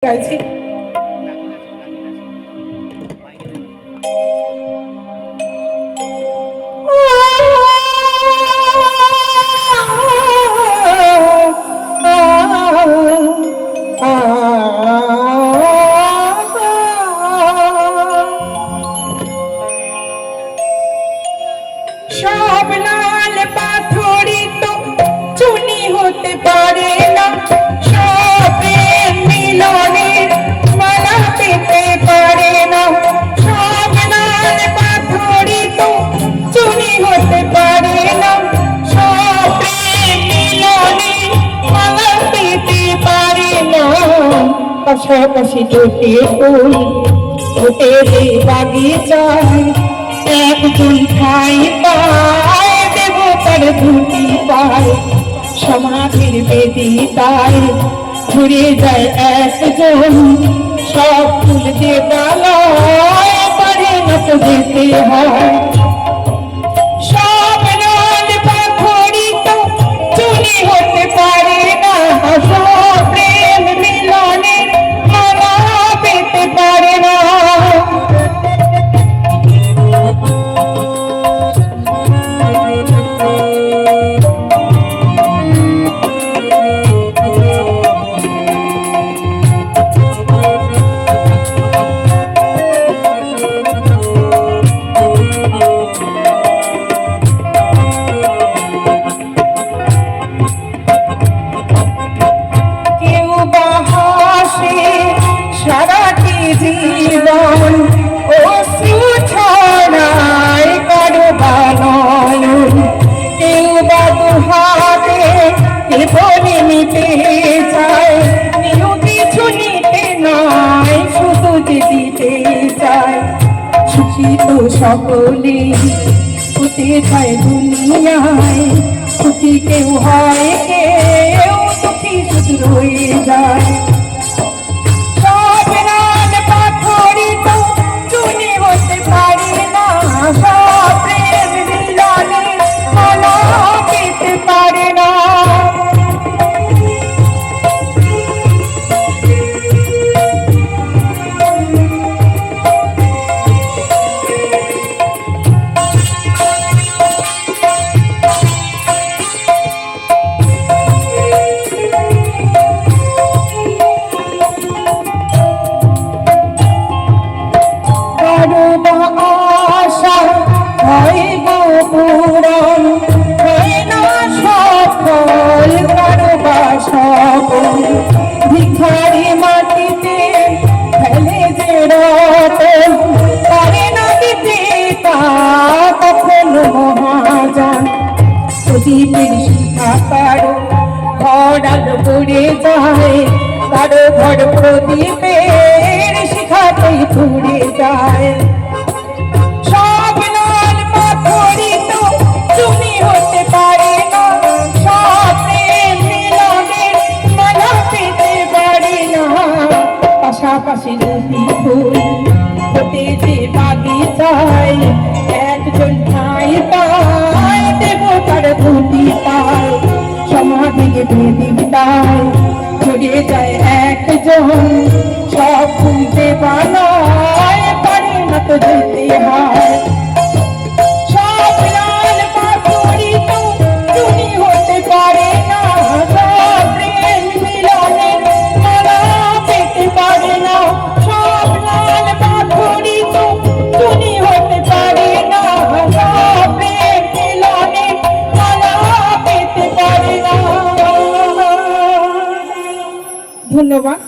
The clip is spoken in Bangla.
গাইছি। সব লাল পাথরই তো চুনি হতে পারে না, সব প্রেম মিলনের মালা পেতে পারে না। সব লাল পাথরই তো চুনি হতে পারে না, সব প্রেম মিলনের মালা পেতে পারে না। পাশাপাশি দুটি ফুল ফুটে বাগিচায়, একজন ঠাই পায় দেবতার দুটি পায়, সমাধির বেদি তাই ঘুরে যায় একজন। সব ফুল দেবালয় পারে না তো যেতে হয়। সব লাল পাথরই তো চুনি হতে পারে না, সব প্রেম মিলনের মালা পেতে পারে না। সারাটি জীবন অশ্রু ছড়ায় কারো বানয়ন, কেউ বা দুহাতে বলে নিতে চায়, কেউ কিছু নিতে নয় শুধু দিতে চায়। সুখী তো সকলে হতে চায় দুনিয়ায়, সুখী কেউ হয় কেউ দুঃখী শুধু রয়ে যায়। ভিখারি মাটিতে ফেলে যে রতন, পারে না দিতে তা কখনো মহাজন। প্রদীপের শিখা কারো ঘর আলো পড়ে যায়, কারো ঘর প্রদীপের শিখাতেই পুড়ে যায়। সব লাল পাথরই তো চুনি হতে পারে না, সব প্রেম মিলনের মালা পেতে পারে না। পাশাপাশি দুটি ফুল ফুটে বাগিচায়, একজন ঠাই পায় দেবতার দুটি পায়, সমাধিকে বেদি তাই ঘুরে যায় একজন। সব ফুল দেবালয় পারে না তো যেতে হয়। সব লাল পাথরই তো চুনি হতে পারে না, সব প্রেম মিলনের মালা পেতে পারে না। সব লাল পাথরই তো চুনি হতে পারে না, সব প্রেম মিলনের মালা পেতে পারে না। ধন্যবাদ।